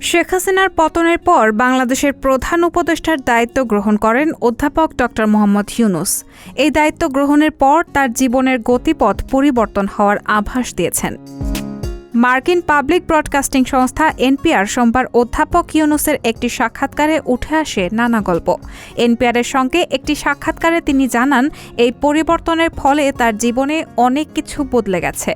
শেখ হাসিনার পতনের পর বাংলাদেশের প্রধান উপদেষ্টার দায়িত্ব গ্রহণ করেন অধ্যাপক ডক্টর মোহাম্মদ ইউনূস। এই দায়িত্ব গ্রহণের পর তার জীবনের গতিপথ পরিবর্তন হওয়ার আভাস দিয়েছেন। মার্কিন পাবলিক ব্রডকাস্টিং সংস্থা এনপিআর সোমবার অধ্যাপক ইউনূসের একটি সাক্ষাৎকারে উঠে আসে নানা গল্প। এনপিআরের সঙ্গে একটি সাক্ষাৎকারে তিনি জানান, এই পরিবর্তনের ফলে তার জীবনে অনেক কিছু বদলে গেছে।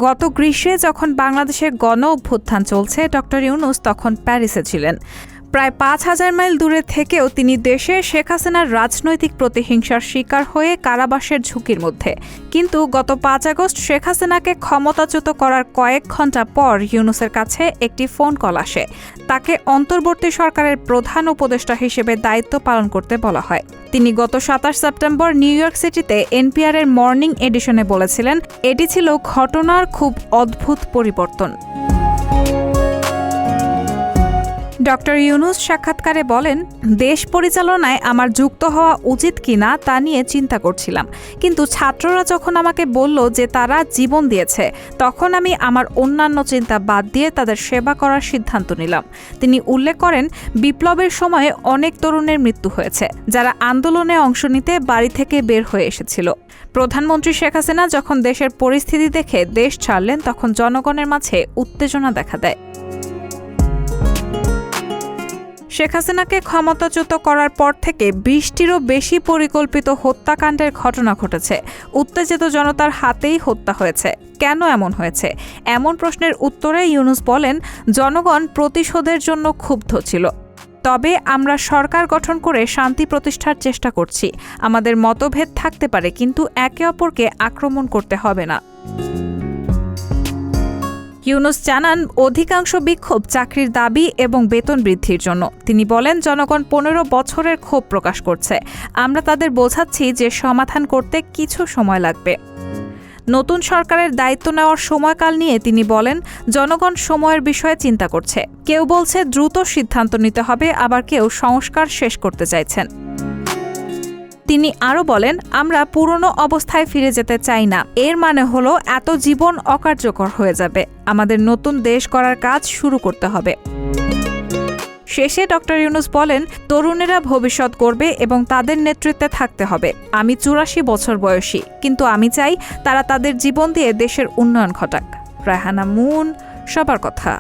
গত গ্রীষ্মে যখন বাংলাদেশের গণ অভ্যুত্থান চলছে, ডক্টর ইউনূস তখন প্যারিসে ছিলেন। প্রায় ৫,০০০ মাইল দূরে থেকেও তিনি দেশে শেখ হাসিনার রাজনৈতিক প্রতিহিংসার শিকার হয়ে কারাবাসের ঝুঁকির মধ্যে। কিন্তু গত ৫ আগস্ট শেখ হাসিনাকে ক্ষমতাচ্যুত করার কয়েক ঘণ্টা পর ইউনূসের কাছে একটি ফোন কল আসে। তাকে অন্তর্বর্তী সরকারের প্রধান উপদেষ্টা হিসেবে দায়িত্ব পালন করতে বলা হয়। তিনি গত ২৭ সেপ্টেম্বর নিউ ইয়র্ক সিটিতে এনপিআরের মর্নিং এডিশনে বলেছিলেন, এটি ছিল ঘটনার খুব অদ্ভুত পরিবর্তন। ডক্টর ইউনূস সাক্ষাৎকারে বলেন, দেশ পরিচালনায় আমার যুক্ত হওয়া উচিত কিনা তা নিয়ে চিন্তা করছিলাম, কিন্তু ছাত্ররা যখন আমাকে বলল যে তারা জীবন দিয়েছে, তখন আমি আমার অন্যান্য চিন্তা বাদ দিয়ে তাদের সেবা করার সিদ্ধান্ত নিলাম। তিনি উল্লেখ করেন, বিপ্লবের সময়ে অনেক তরুণের মৃত্যু হয়েছে, যারা আন্দোলনে অংশ নিতে বাড়ি থেকে বের হয়ে এসেছিল। প্রধানমন্ত্রী শেখ হাসিনা যখন দেশের পরিস্থিতি দেখে দেশ ছাড়লেন, তখন জনগণের মাঝে উত্তেজনা দেখা দেয়। শেখ হাসিনাকে ক্ষমতাচ্যুত করার পর থেকে ২০টিরও বেশি পরিকল্পিত হত্যাকাণ্ডের ঘটনা ঘটেছে। উত্তেজিত জনতার হাতেই হত্যা হয়েছে। কেন এমন হয়েছে? এমন প্রশ্নের উত্তরে ইউনূস বলেন, জনগণ প্রতিশোধের জন্য ক্ষুব্ধ ছিল। তবে আমরা সরকার গঠন করে শান্তি প্রতিষ্ঠার চেষ্টা করছি। আমাদের মতভেদ থাকতে পারে, কিন্তু একে অপরকে আক্রমণ করতে হবে না। ইউনূস জানান, অধিকাংশ বিক্ষোভ চাকরির দাবি এবং বেতন বৃদ্ধির জন্য। তিনি বলেন, জনগণ ১৫ বছরের ক্ষোভ প্রকাশ করছে। আমরা তাদের বোঝাচ্ছি যে সমাধান করতে কিছু সময় লাগবে। নতুন সরকারের দায়িত্ব নেওয়ার সময়কাল নিয়ে তিনি বলেন, জনগণ সময়ের বিষয়ে চিন্তা করছে। কেউ বলছে দ্রুত সিদ্ধান্ত নিতে হবে, আবার কেউ সংস্কার শেষ করতে চাইছেন। তিনি আরও বলেন, আমরা পুরনো অবস্থায় ফিরে যেতে চাই না। এর মানে হলো এত জীবন অকার্যকর হয়ে যাবে। আমাদের নতুন দেশ গড়ার কাজ শুরু করতে হবে। শেষে ডক্টর ইউনূস বলেন, তরুণেরা ভবিষ্যৎ গড়বে এবং তাদের নেতৃত্বে থাকতে হবে। আমি ৮৪ বছর বয়সী, কিন্তু আমি চাই তারা তাদের জীবন দিয়ে দেশের উন্নয়ন ঘটাক। রায়হানা মুন, সবার কথা।